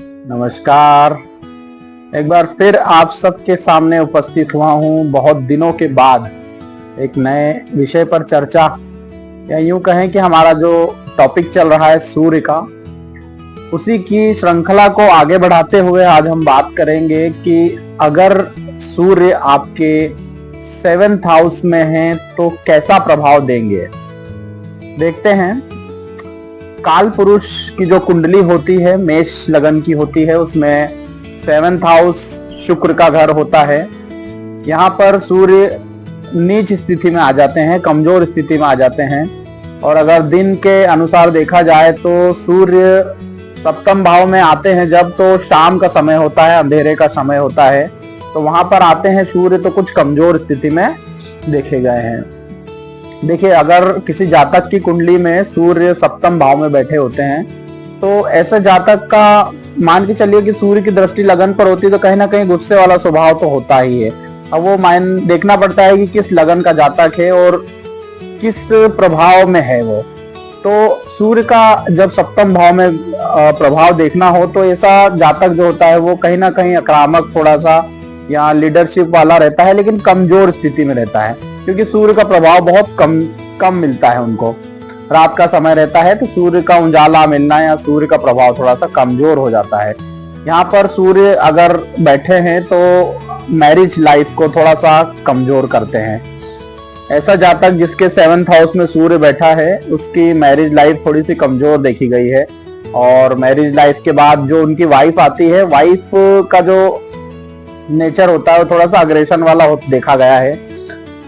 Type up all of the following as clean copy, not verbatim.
नमस्कार। एक बार फिर आप सबके सामने उपस्थित हुआ हूँ बहुत दिनों के बाद एक नए विषय पर चर्चा, या यूं कहें कि हमारा जो टॉपिक चल रहा है सूर्य का, उसी की श्रृंखला को आगे बढ़ाते हुए आज हम बात करेंगे कि अगर सूर्य आपके 7th हाउस में है तो कैसा प्रभाव देंगे। देखते हैं, काल पुरुष की जो कुंडली होती है मेष लगन की होती है, उसमें 7th हाउस शुक्र का घर होता है। यहाँ पर सूर्य नीच स्थिति में आ जाते हैं, कमजोर स्थिति में आ जाते हैं। और अगर दिन के अनुसार देखा जाए तो सूर्य 7th भाव में आते हैं जब, तो शाम का समय होता है, अंधेरे का समय होता है, तो वहां पर आते हैं सूर्य तो कुछ कमजोर स्थिति में देखे गए हैं। देखिए, अगर किसी जातक की कुंडली में सूर्य 7th भाव में बैठे होते हैं तो ऐसे जातक का मान के चलिए कि सूर्य की दृष्टि लगन पर होती है तो कहीं ना कहीं गुस्से वाला स्वभाव तो होता ही है। अब वो देखना पड़ता है कि किस लगन का जातक है और किस प्रभाव में है वो। तो सूर्य का जब 7th भाव में प्रभाव देखना हो तो ऐसा जातक जो होता है वो कहीं ना कहीं आक्रामक थोड़ा सा या लीडरशिप वाला रहता है, लेकिन कमजोर स्थिति में रहता है, क्योंकि सूर्य का प्रभाव बहुत कम मिलता है उनको। रात का समय रहता है तो सूर्य का उजाला मिलना या सूर्य का प्रभाव थोड़ा सा कमजोर हो जाता है। यहाँ पर सूर्य अगर बैठे हैं तो मैरिज लाइफ को थोड़ा सा कमजोर करते हैं। ऐसा जातक जिसके 7th हाउस में सूर्य बैठा है उसकी मैरिज लाइफ थोड़ी सी कमजोर देखी गई है। और मैरिज लाइफ के बाद जो उनकी वाइफ आती है, वाइफ का जो नेचर होता है वो थोड़ा सा अग्रेशन वाला देखा गया है।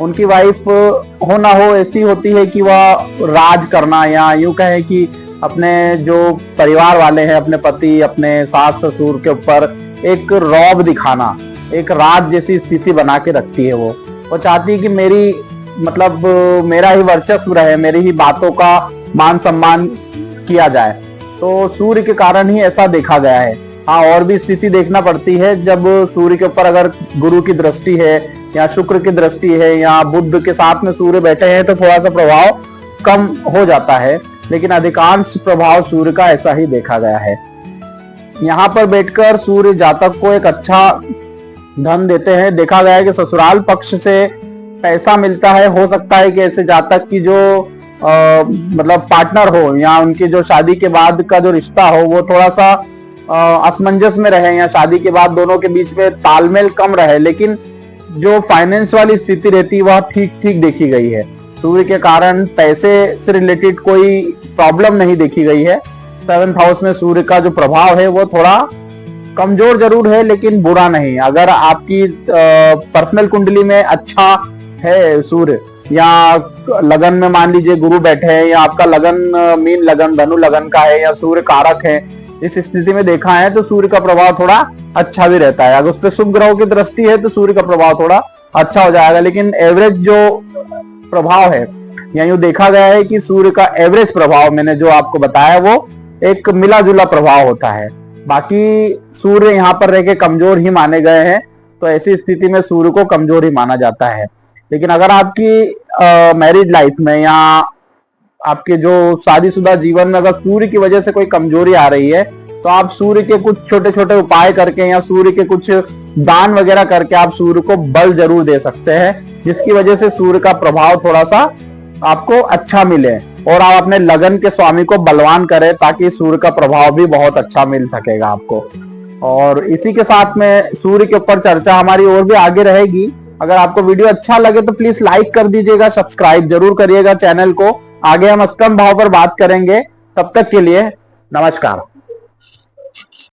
उनकी वाइफ हो ना हो ऐसी होती है कि वह राज करना, या यूं कहे कि अपने जो परिवार वाले हैं, अपने पति, अपने सास ससुर के ऊपर एक रौब दिखाना, एक राज जैसी स्थिति बना के रखती है। वो चाहती है कि मेरा ही वर्चस्व रहे, मेरी ही बातों का मान सम्मान किया जाए। तो सूर्य के कारण ही ऐसा देखा गया है। हाँ, और भी स्थिति देखना पड़ती है, जब सूर्य के ऊपर अगर गुरु की दृष्टि है या शुक्र की दृष्टि है या बुध के साथ में सूर्य बैठे हैं तो थोड़ा सा प्रभाव कम हो जाता है, लेकिन अधिकांश प्रभाव सूर्य का ऐसा ही देखा गया है। यहाँ पर बैठकर सूर्य जातक को एक अच्छा धन देते हैं। देखा गया है कि ससुराल पक्ष से पैसा मिलता है। हो सकता है कि ऐसे जातक की जो पार्टनर हो या उनकी जो शादी के बाद का जो रिश्ता हो वो थोड़ा सा असमंजस में रहे, या शादी के बाद दोनों के बीच में तालमेल कम रहे, लेकिन जो फाइनेंस वाली स्थिति रहती है वह ठीक ठीक देखी गई है। सूर्य के कारण पैसे से रिलेटेड कोई प्रॉब्लम नहीं देखी गई है। 7th हाउस में सूर्य का जो प्रभाव है वो थोड़ा कमजोर जरूर है, लेकिन बुरा नहीं। अगर आपकी पर्सनल कुंडली में अच्छा है सूर्य, या लगन में मान लीजिए गुरु बैठे हैं, या आपका लगन मीन लगन, धनु लगन का है, या सूर्य कारक है, इस स्थिति में देखा है तो सूर्य का प्रभाव थोड़ा अच्छा भी रहता है। अगर उस पर शुभ ग्रहों की दृष्टि है तो सूर्य का प्रभाव थोड़ा अच्छा हो जाएगा, लेकिन एवरेज जो प्रभाव है, या यूं देखा गया है कि सूर्य का एवरेज प्रभाव मैंने जो आपको बताया वो एक मिला जुला प्रभाव होता है। बाकी सूर्य यहाँ पर रह के कमजोर ही माने गए हैं, तो ऐसी स्थिति में सूर्य को कमजोर ही माना जाता है। लेकिन अगर आपकी मैरिज लाइफ में या आपके जो शादीशुदा जीवन में अगर सूर्य की वजह से कोई कमजोरी आ रही है तो आप सूर्य के कुछ छोटे छोटे उपाय करके या सूर्य के कुछ दान वगैरह करके आप सूर्य को बल जरूर दे सकते हैं, जिसकी वजह से सूर्य का प्रभाव थोड़ा सा आपको अच्छा मिले और आप अपने लगन के स्वामी को बलवान करें, ताकि सूर्य का प्रभाव भी बहुत अच्छा मिल सकेगा आपको। और इसी के साथ में सूर्य के ऊपर चर्चा हमारी और भी आगे रहेगी। अगर आपको वीडियो अच्छा लगे तो प्लीज लाइक कर दीजिएगा, सब्सक्राइब जरूर करिएगा चैनल को। आगे हम 8th भाव पर बात करेंगे। तब तक के लिए नमस्कार।